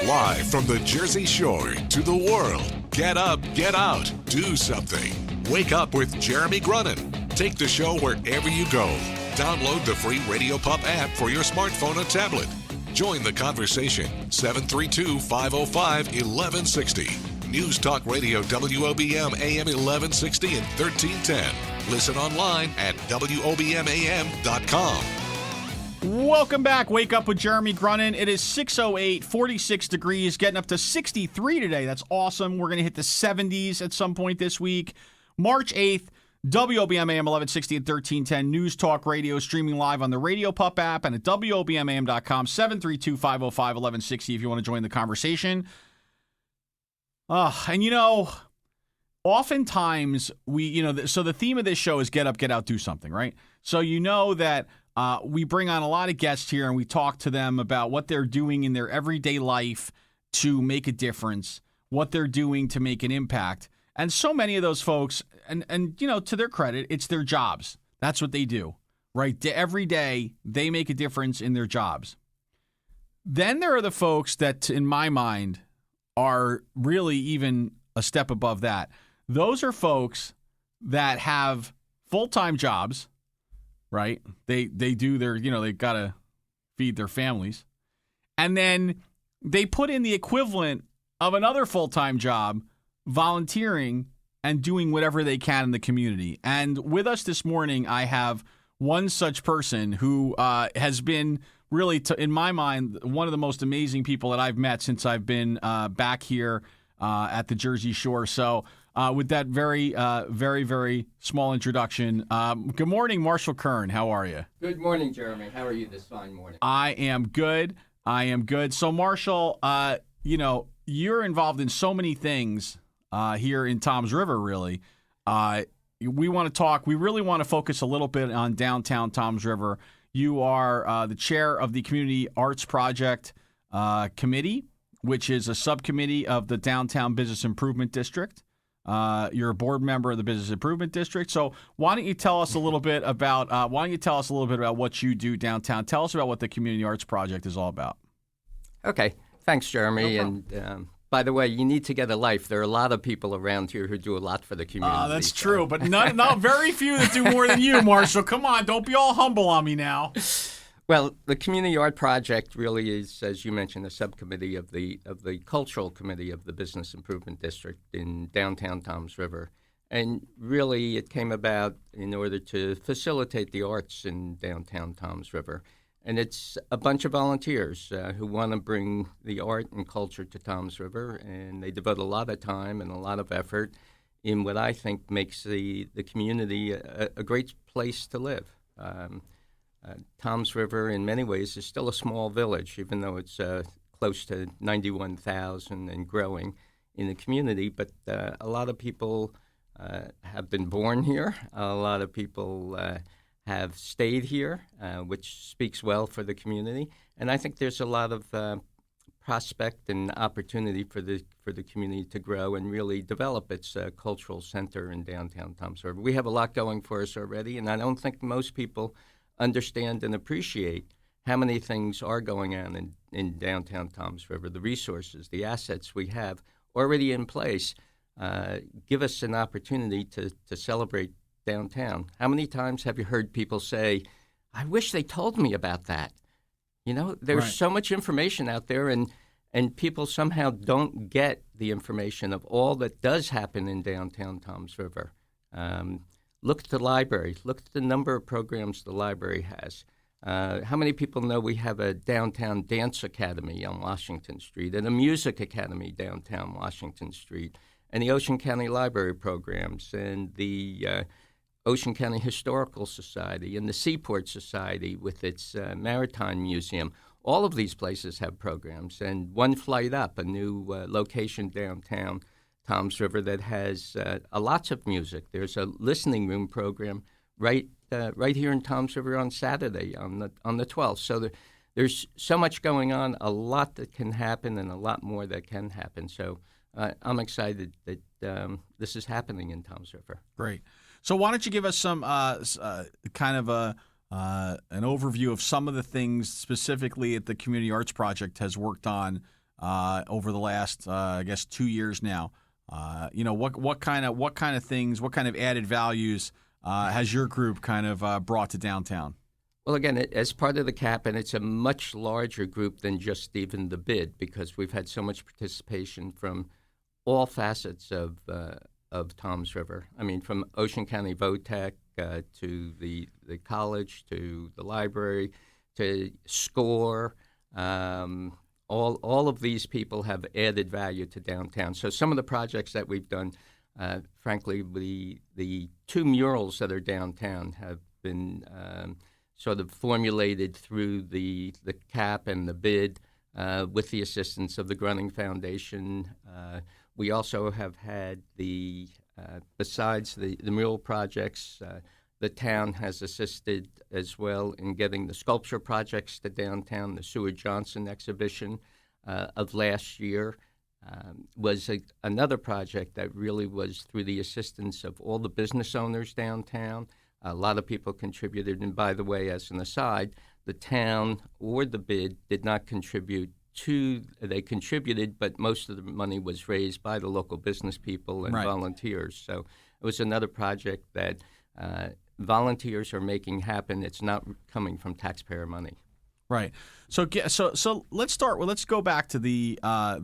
Live from the Jersey Shore to the world. Get up, get out, do something. Wake up with Jeremy Grunin. Take the show wherever you go. Download the free Radio Pup app for your smartphone or tablet. Join the conversation. 732-505-1160. News Talk Radio WOBM AM 1160 and 1310. Listen online at WOBMAM.com. Welcome back. Wake up with Jeremy Grunin. It is 6:08, 46 degrees, getting up to 63 today. That's awesome. We're going to hit the 70s at some point this week. March 8th, WOBM AM 1160 and 1310. News Talk Radio, streaming live on the Radio Pup app and at WOBMAM.com. 732-505-1160 if you want to join the conversation. And oftentimes so the theme of this show is get up, get out, do something, right? So that we bring on a lot of guests here and we talk to them about what they're doing in their everyday life to make a difference, what they're doing to make an impact. And so many of those folks, and to their credit, it's their jobs. That's what they do, right? Every day they make a difference in their jobs. Then there are the folks that, in my mind, are really even a step above that. Those are folks that have full-time jobs, right? They do their, they got to feed their families. And then they put in the equivalent of another full-time job, volunteering and doing whatever they can in the community. And with us this morning, I have one such person who has been really, in my mind, one of the most amazing people that I've met since I've been back here at the Jersey Shore. So with that very, very, very small introduction, good morning, Marshall Kern. How are you? Good morning, Jeremy. How are you this fine morning? I am good. So, Marshall, you're involved in so many things here in Toms River, really. We want to talk. We really want to focus a little bit on downtown Toms River. You are the chair of the Community Arts Project Committee, which is a subcommittee of the Downtown Business Improvement District. You're a board member of the Business Improvement District. So why don't you tell us a little bit about what you do downtown? Tell us about what the Community Arts Project is all about. Okay. Thanks, Jeremy. No and by the way, you need to get a life. There are a lot of people around here who do a lot for the community. That's true, but not very few that do more than you, Marshall. Come on, don't be all humble on me now. Well, the Community Art Project really is, as you mentioned, a subcommittee of the Cultural Committee of the Business Improvement District in downtown Toms River. And really, it came about in order to facilitate the arts in downtown Toms River. And it's a bunch of volunteers who want to bring the art and culture to Toms River, and they devote a lot of time and a lot of effort in what I think makes the community a great place to live. Toms River, in many ways, is still a small village, even though it's close to 91,000 and growing in the community. But a lot of people have been born here. A lot of people have stayed here, which speaks well for the community. And I think there's a lot of prospect and opportunity for the community to grow and really develop its cultural center in downtown Toms River. We have a lot going for us already, and I don't think most people understand and appreciate how many things are going on in downtown Toms River. The resources, the assets we have already in place give us an opportunity to celebrate downtown. How many times have you heard people say, I wish they told me about that? There's so much information out there, and people somehow don't get the information of all that does happen in downtown Toms River. Look at the library. Look at the number of programs the library has. How many people know we have a downtown dance academy on Washington Street and a music academy downtown Washington Street and the Ocean County Library programs and the Ocean County Historical Society and the Seaport Society with its Maritime Museum. All of these places have programs. And One Flight Up, a new location downtown Toms River that has lots of music. There's a listening room program right here in Toms River on Saturday on the 12th. So there's so much going on, a lot that can happen and a lot more that can happen. So I'm excited that this is happening in Toms River. Great. So why don't you give us some kind of an overview of some of the things specifically that the Community Arts Project has worked on over the last, I guess, 2 years now. What kind of things, what kind of added values has your group kind of brought to downtown? Well, again, as part of the CAP, and it's a much larger group than just even the bid, because we've had so much participation from all facets of Toms River. I mean, from Ocean County VOTEC to the college, to the library, to SCORE. All of these people have added value to downtown. So some of the projects that we've done, frankly, the 2 murals that are downtown have been sort of formulated through the CAP and the bid with the assistance of the Grunning Foundation. We also have had besides the mural projects, the town has assisted as well in getting the sculpture projects to downtown. The Seward Johnson exhibition of last year was another project that really was through the assistance of all the business owners downtown. A lot of people contributed. And by the way, as an aside, the town or the bid did not contribute they contributed, but most of the money was raised by the local business people and volunteers. So it was another project that volunteers are making happen. It's not coming from taxpayer money. Right. So let's start. Well, let's go back to the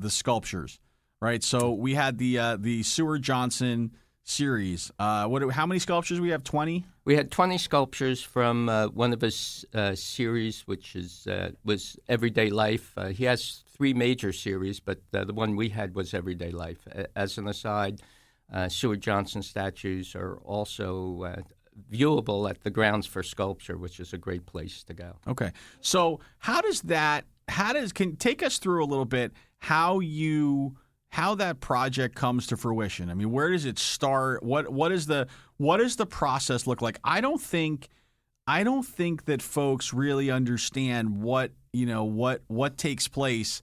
sculptures. Right. So we had the Seward Johnson series. How many sculptures we have? 20. We had 20 sculptures from one of his series, which was Everyday Life. He has 3 major series, but the one we had was Everyday Life. As an aside, Seward Johnson statues are also viewable at the Grounds for Sculpture, which is a great place to go. Okay. So can take us through a little bit how that project comes to fruition? I mean, where does it start? What is the process look like? I don't think that folks really understand what takes place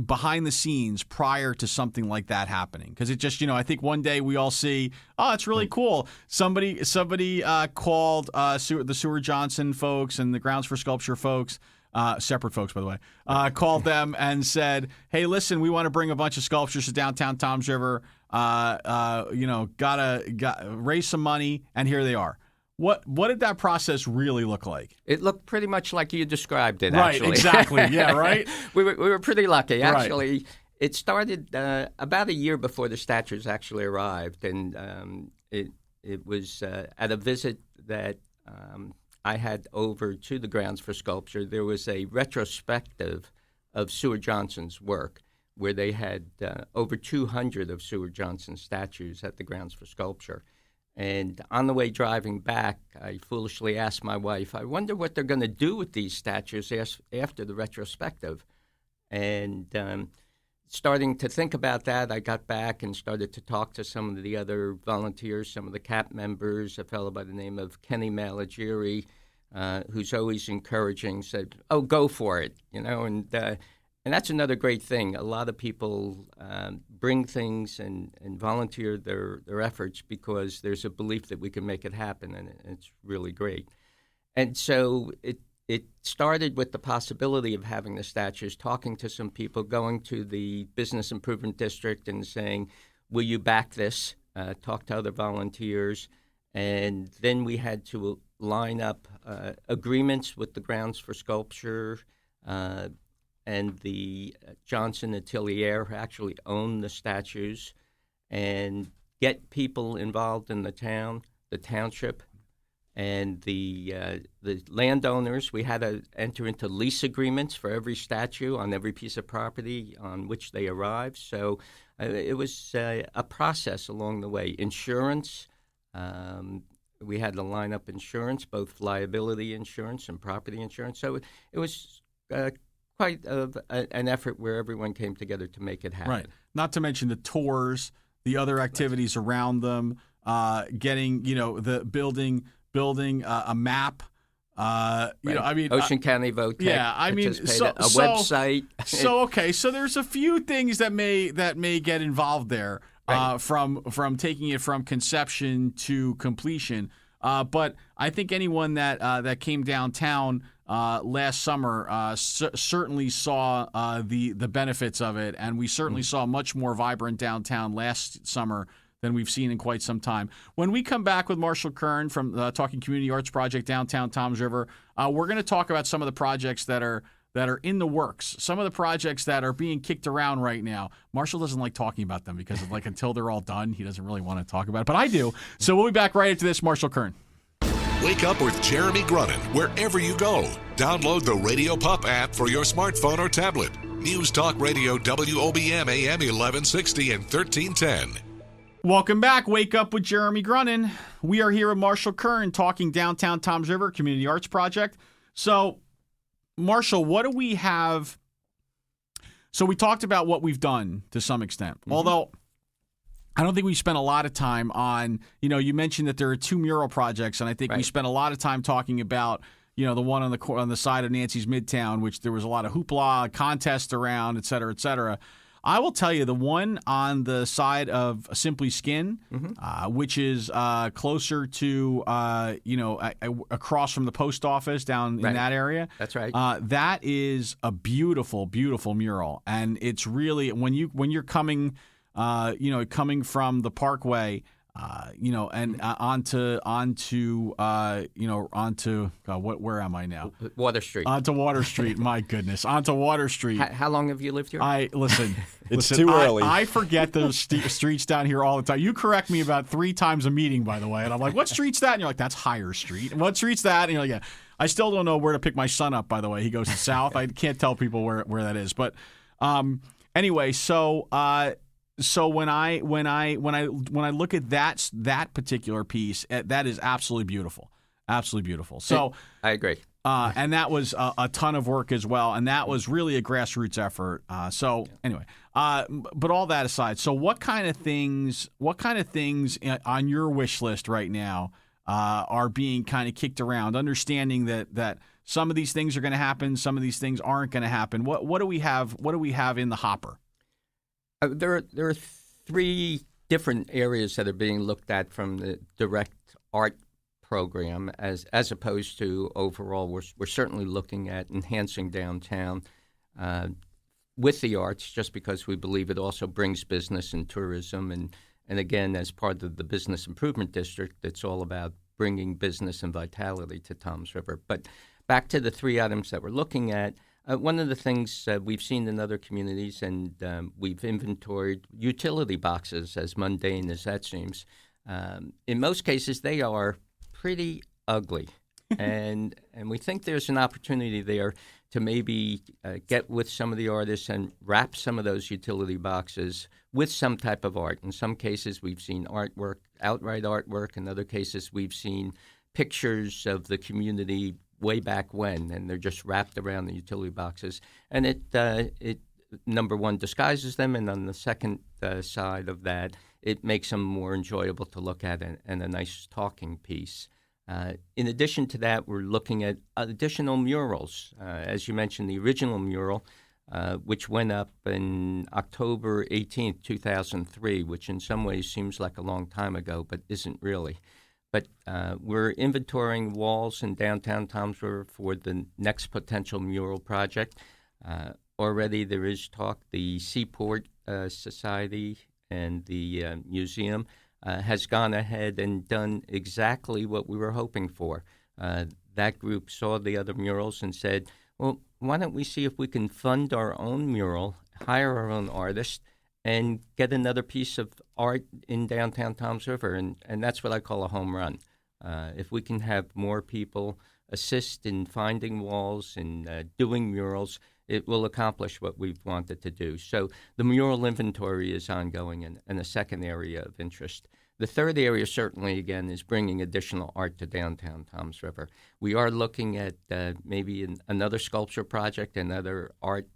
behind the scenes prior to something like that happening. Because it just, I think one day we all see, oh, it's really cool. Somebody called the Seward Johnson folks and the Grounds for Sculpture folks. Separate folks, by the way, called them and said, "Hey, listen, we want to bring a bunch of sculptures to downtown Toms River. Gotta raise some money," and here they are. What did that process really look like? It looked pretty much like you described it. Right, actually. Exactly. Yeah, right. we were pretty lucky, actually. Right. It started about a year before the statues actually arrived, and it was at a visit that. I had over to the Grounds for Sculpture. There was a retrospective of Seward Johnson's work where they had over 200 of Seward Johnson statues at the Grounds for Sculpture. And on the way driving back, I foolishly asked my wife, I wonder what they're going to do with these statues after the retrospective. And starting to think about that, I got back and started to talk to some of the other volunteers, some of the CAP members, a fellow by the name of Kenny Malagiri, who's always encouraging, said, "Oh, go for it," and that's another great thing. A lot of people bring things and volunteer their efforts because there's a belief that we can make it happen, and it's really great. And so it started with the possibility of having the statues, talking to some people, going to the Business Improvement District and saying, "Will you back this?" Talk to other volunteers. And then we had to line up agreements with the Grounds for Sculpture and the Johnson Atelier, who actually own the statues, and get people involved in the town, the township, and the landowners. We had to enter into lease agreements for every statue on every piece of property on which they arrived. So it was a process along the way. Insurance. We had to line up insurance, both liability insurance and property insurance. So it was quite an effort where everyone came together to make it happen. Right. Not to mention the tours, the other activities around them, getting, the building a map. Right. Ocean County VOTEC. Yeah, website. So there's a few things that may get involved there. Right. From taking it from conception to completion, but I think anyone that came downtown last summer certainly saw the benefits of it, and we certainly saw much more vibrant downtown last summer than we've seen in quite some time. When we come back with Marshall Kern from Talking Community Arts Project Downtown Toms River, we're going to talk about some of the projects that are in the works, some of the projects that are being kicked around right now. Marshall doesn't like talking about them because until they're all done, he doesn't really want to talk about it, but I do. So we'll be back right after this. Marshall Kern. Wake up with Jeremy Grunin wherever you go. Download the Radio Pup app for your smartphone or tablet. News Talk Radio WOBM AM 1160 and 1310. Welcome back. Wake up with Jeremy Grunin. We are here at Marshall Kern talking Downtown Toms River Community Arts Project. So, Marshall, what do we have? So we talked about what we've done to some extent, although I don't think we spent a lot of time on, you mentioned that there are 2 mural projects, and I think we spent a lot of time talking about, the one on the side of Nancy's Midtown, which there was a lot of hoopla, contest around, et cetera, et cetera. I will tell you, the one on the side of Simply Skin, which is closer to, across from the post office down in that area. That's right. That is a beautiful, beautiful mural, and it's really when you're coming, coming from the Parkway. And onto where am I now? Water Street. Onto Water Street. My goodness, onto Water Street. How long have you lived here? Listen. It's too early. I forget those streets down here all the time. You correct me about 3 times a meeting, by the way, and I'm like, "What street's that?" And you're like, "That's Higher Street." And what street's that? And you're like, "Yeah." I still don't know where to pick my son up. By the way, he goes to South. I can't tell people where that is, but anyway, so. So when I look at that particular piece, that is absolutely beautiful, absolutely beautiful. So I agree, and that was a ton of work as well, and that was really a grassroots effort. Anyway, but all that aside, so what kind of things on your wish list right now are being kind of kicked around? Understanding that some of these things are going to happen, some of these things aren't going to happen. What do we have? What do we have in the hopper? There are 3 different areas that are being looked at from the direct art program as opposed to overall. We're certainly looking at enhancing downtown with the arts, just because we believe it also brings business and tourism. And again, as part of the Business Improvement District, it's all about bringing business and vitality to Toms River. But back to the 3 items that we're looking at. One of the things we've seen in other communities, and we've inventoried utility boxes, as mundane as that seems. In most cases, they are pretty ugly, and we think there's an opportunity there to maybe get with some of the artists and wrap some of those utility boxes with some type of art. In some cases, we've seen artwork, outright artwork. In other cases, we've seen pictures of the community way back when, and they're just wrapped around the utility boxes. And it number one, disguises them, and on the second side of that, it makes them more enjoyable to look at and a nice talking piece. In addition to that, we're looking at additional murals. As you mentioned, the original mural, which went up in October 18th, 2003, which in some ways seems like a long time ago, but isn't really. But we're inventorying walls in downtown Toms River for the next potential mural project. Already there is talk. The Seaport Society and the museum has gone ahead and done exactly what we were hoping for. That group saw the other murals and said, well, why don't we see if we can fund our own mural, hire our own artist, and get another piece of art in downtown Toms River, and that's what I call a home run. If we can have more people assist in finding walls and doing murals, it will accomplish what we've wanted to do. So the mural inventory is ongoing and a second area of interest. The third area, certainly, again, is bringing additional art to downtown Toms River. We are looking at maybe another sculpture project and other art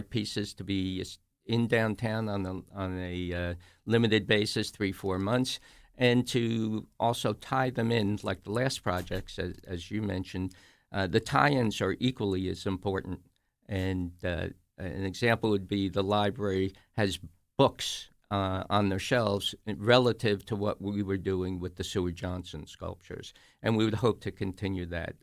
pieces to be in downtown on a limited basis, 3-4 months, and to also tie them in, like the last projects, as you mentioned. The tie-ins are equally as important. And an example would be the library has books on their shelves relative to what we were doing with the Seward Johnson sculptures. And we would hope to continue that.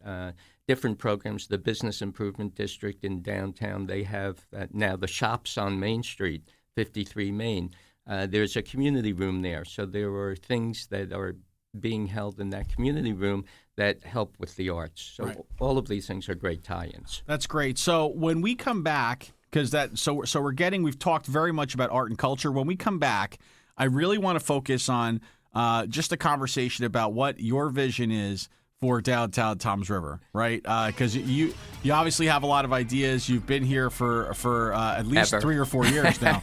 different programs. The Business Improvement District in downtown, they have now the shops on Main Street, 53 Main. There's a community room there. So there are things that are being held in that community room that help with the arts. So all of these things are great tie-ins. That's great. So when we come back, because we've talked very much about art and culture. When we come back, I really want to focus on just a conversation about what your vision is for downtown Toms River, right? Because you obviously have a lot of ideas. You've been here for at least 3 or 4 years now,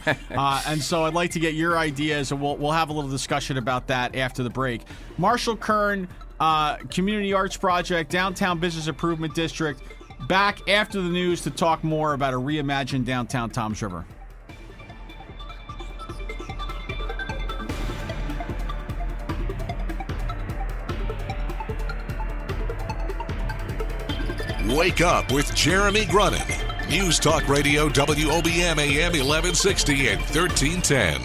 and so I'd like to get your ideas, and we'll have a little discussion about that after the break. Marshall Kern, Community Arts Project, Downtown Business Improvement District. Back after the news to talk more about a reimagined downtown Toms River. Wake up with Jeremy Grunin. News Talk Radio WOBM AM 1160 and 1310.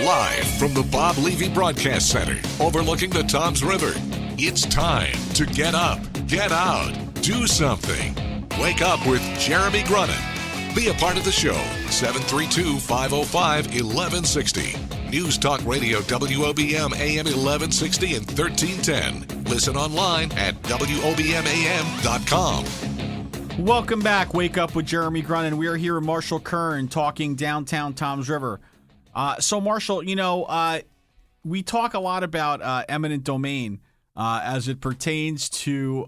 Live from the Bob Levy Broadcast Center overlooking the Toms River. It's time to get up, get out, do something. Wake up with Jeremy Grunin. Be a part of the show. 732-505-1160. News Talk Radio WOBM AM 1160 and 1310. Listen online at WOBMAM.com. Welcome back. Wake up with Jeremy Grunin. We are here in Marshall Kern talking downtown Toms River. So Marshall, we talk a lot about eminent domain as it pertains to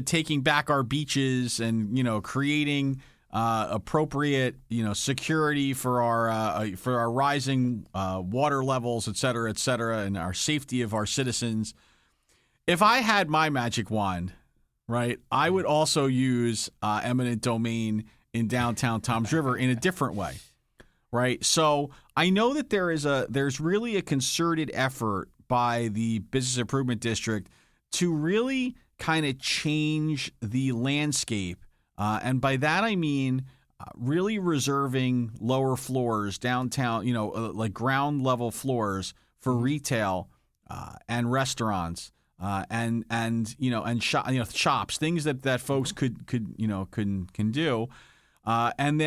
taking back our beaches and creating appropriate security for our rising water levels, et cetera, and our safety of our citizens. If I had my magic wand, right, I would also use eminent domain in downtown Toms River in a different way. Right. So I know that there's really a concerted effort by the Business Improvement District to really kind of change the landscape. And by that, I mean really reserving lower floors downtown, like ground level floors for retail and restaurants and shops, things that folks can do. And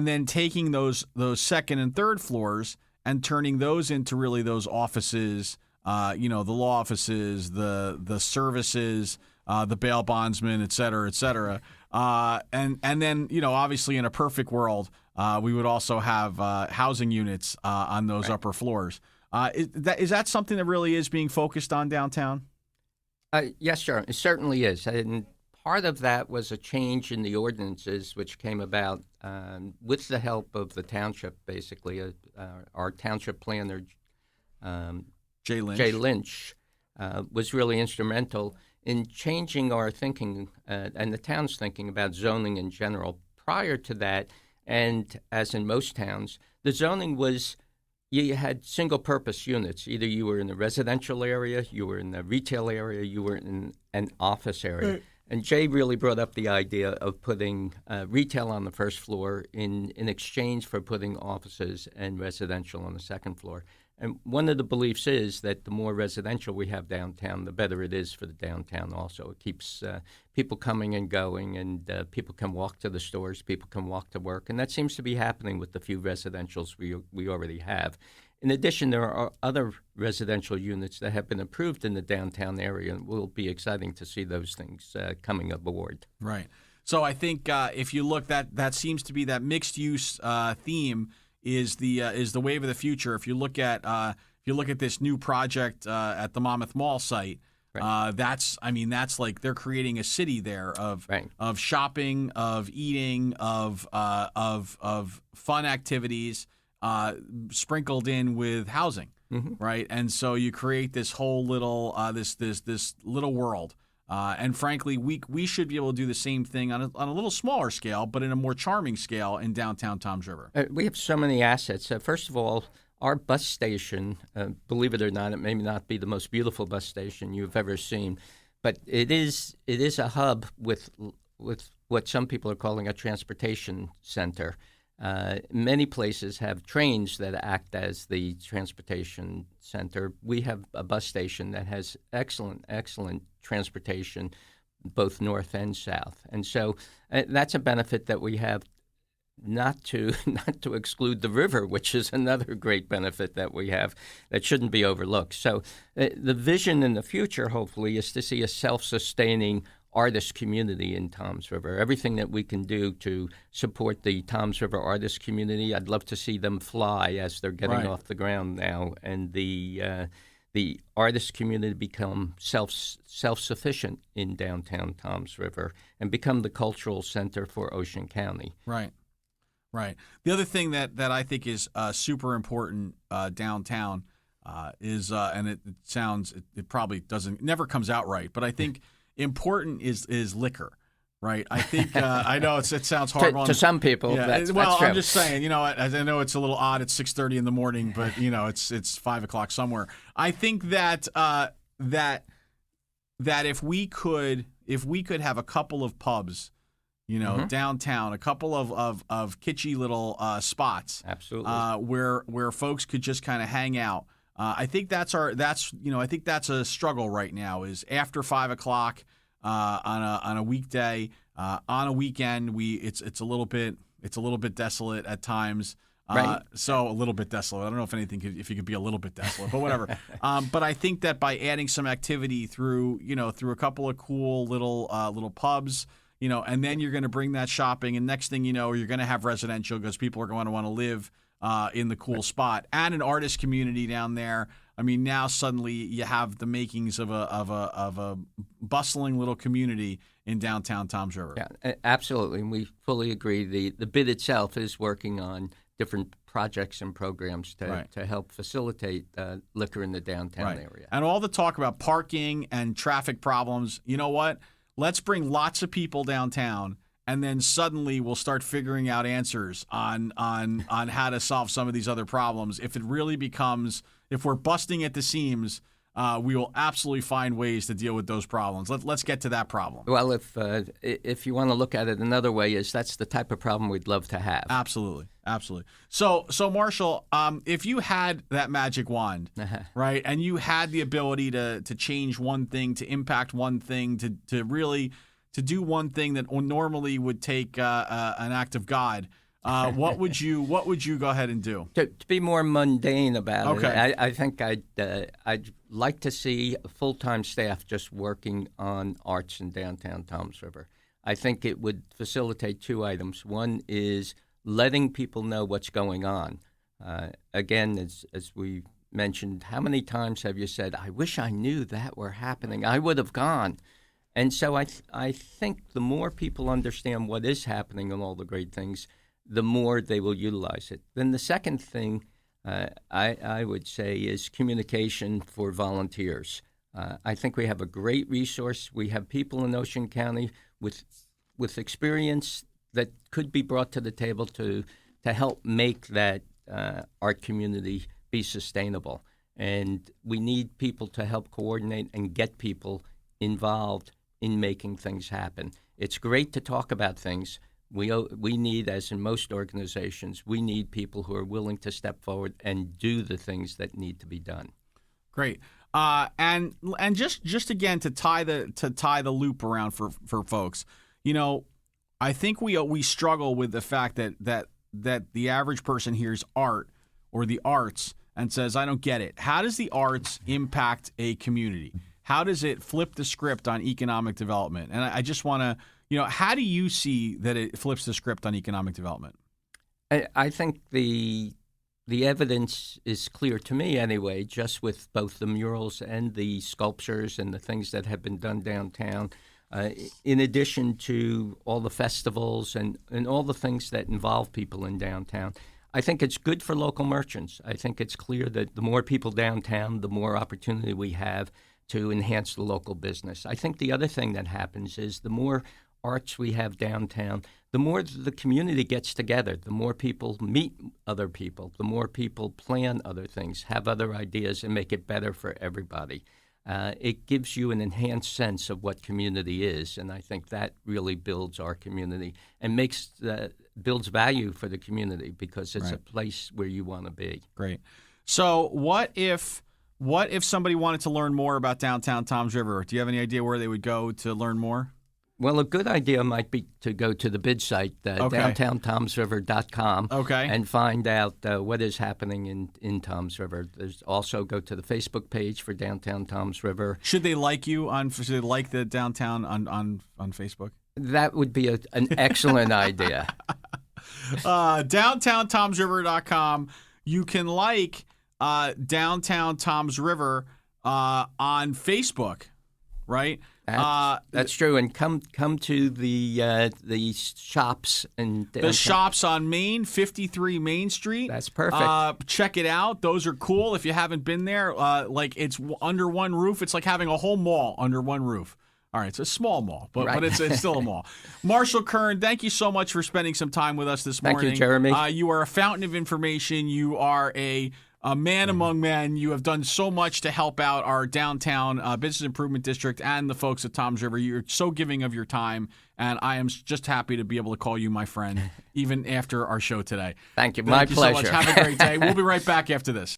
then taking those second and third floors and turning those into really those offices, the law offices, the services, the bail bondsman, et cetera. And then, obviously in a perfect world, we would also have housing units on those upper floors. Is that something that really is being focused on downtown? Yes, sure. It certainly is. And part of that was a change in the ordinances, which came about with the help of the township, basically. Our township planner, Jay Lynch, was really instrumental in changing our thinking and the town's thinking about zoning in general. Prior to that, and as in most towns, the zoning was you had single-purpose units. Either you were in the residential area, you were in the retail area, you were in an office area. Right. And Jay really brought up the idea of putting retail on the first floor in exchange for putting offices and residential on the second floor. And one of the beliefs is that the more residential we have downtown, the better it is for the downtown also. It keeps people coming and going, and people can walk to the stores, people can walk to work. And that seems to be happening with the few residentials we already have. In addition, there are other residential units that have been approved in the downtown area, and it will be exciting to see those things coming aboard. Right. So I think if you look, that seems to be that mixed-use theme is the wave of the future. If you look at this new project at the Monmouth Mall site, right. That's like they're creating a city there of shopping, of eating, of fun activities. Sprinkled in with housing, right? And so you create this whole little this little world. And frankly, we should be able to do the same thing on a little smaller scale, but in a more charming scale in downtown Toms River. We have so many assets. First of all, our bus station, believe it or not, it may not be the most beautiful bus station you've ever seen, but it is a hub with what some people are calling a transportation center. Many places have trains that act as the transportation center. We have a bus station that has excellent transportation, both north and south. And so that's a benefit that we have, not to exclude the river, which is another great benefit that we have that shouldn't be overlooked. So the vision in the future, hopefully, is to see a self-sustaining artist community in Toms River. Everything that we can do to support the Toms River artist community, I'd love to see them fly as they're getting off the ground now, and the artist community become self-sufficient in downtown Toms River and become the cultural center for Ocean County. Right. The other thing that I think is super important downtown is, and it probably never comes out right, but I think important is liquor, right? I think I know it sounds horrible to some people. Yeah, that's well, true. I'm just saying, I know it's a little odd. It's 6:30 in the morning, but it's 5 o'clock somewhere. I think that that if we could have a couple of pubs, downtown, a couple of kitschy little spots, absolutely, where folks could just kind of hang out. I think that's a struggle right now. Is after 5 o'clock on a weekday, on a weekend, it's a little bit desolate at times. Right. So a little bit desolate. I don't know if you could be a little bit desolate, but whatever. But I think that by adding some activity through a couple of cool little pubs, and then you're going to bring that shopping, and next thing you know, you're going to have residential because people are going to want to live in the cool spot, and an artist community down there. I mean, now suddenly you have the makings of a bustling little community in downtown Toms River. Yeah, absolutely. And we fully agree. The bid itself is working on different projects and programs to help facilitate liquor in the downtown area. And all the talk about parking and traffic problems, you know what? Let's bring lots of people downtown, and then suddenly we'll start figuring out answers on how to solve some of these other problems. If we're busting at the seams, we will absolutely find ways to deal with those problems. Let's get to that problem. Well, if you want to look at it another way, that's the type of problem we'd love to have. Absolutely. So Marshall, if you had that magic wand, right, and you had the ability to change one thing, to impact one thing, to really to do one thing that normally would take an act of God, what would you go ahead and do? To be more mundane about Okay. it, I think I'd like to see a full-time staff just working on arts in downtown Toms River. I think it would facilitate two items. One is letting people know what's going on. Again, as we mentioned, how many times have you said, I wish I knew that were happening. I would have gone. And so I think the more people understand what is happening and all the great things, the more they will utilize it. Then the second thing I would say is communication for volunteers. I think we have a great resource. We have people in Ocean County with experience that could be brought to the table to help make that art community be sustainable. And we need people to help coordinate and get people involved in making things happen. It's great to talk about things. We need, as in most organizations, we need people who are willing to step forward and do the things that need to be done. Great. And just again to tie the loop around for folks, I think we struggle with the fact that the average person hears art or the arts and says, I don't get it. How does the arts impact a community? How does it flip the script on economic development? And I just want to, how do you see that it flips the script on economic development? I think the evidence is clear to me anyway, just with both the murals and the sculptures and the things that have been done downtown, in addition to all the festivals and all the things that involve people in downtown. I think it's good for local merchants. I think it's clear that the more people downtown, the more opportunity we have to enhance the local business. I think the other thing that happens is the more arts we have downtown, the more the community gets together, the more people meet other people, the more people plan other things, have other ideas, and make it better for everybody. it gives you an enhanced sense of what community is, and I think that really builds our community and builds value for the community because it's a place where you want to be. Great. So what if somebody wanted to learn more about downtown Toms River? Do you have any idea where they would go to learn more? Well, a good idea might be to go to the bid site, downtowntomsriver.com, and find out what is happening in Toms River. There's also go to the Facebook page for Downtown Toms River. Should they like you should they like the downtown on Facebook? That would be an excellent idea. DowntownTomsRiver.com. You can like Downtown Toms River on Facebook, right? That's true, and come to the shops and the shops on Main, 53 Main Street. That's perfect. Check it out; those are cool. If you haven't been there, it's under one roof. It's like having a whole mall under one roof. All right, it's a small mall, but it's still a mall. Marshall Kern, thank you so much for spending some time with us this morning. Thank you, Jeremy. You are a fountain of information. You are a man among men. You have done so much to help out our downtown business improvement district and the folks at Toms River. You're so giving of your time, and I am just happy to be able to call you my friend, even after our show today. Thank you. My pleasure. So much. Have a great day. We'll be right back after this.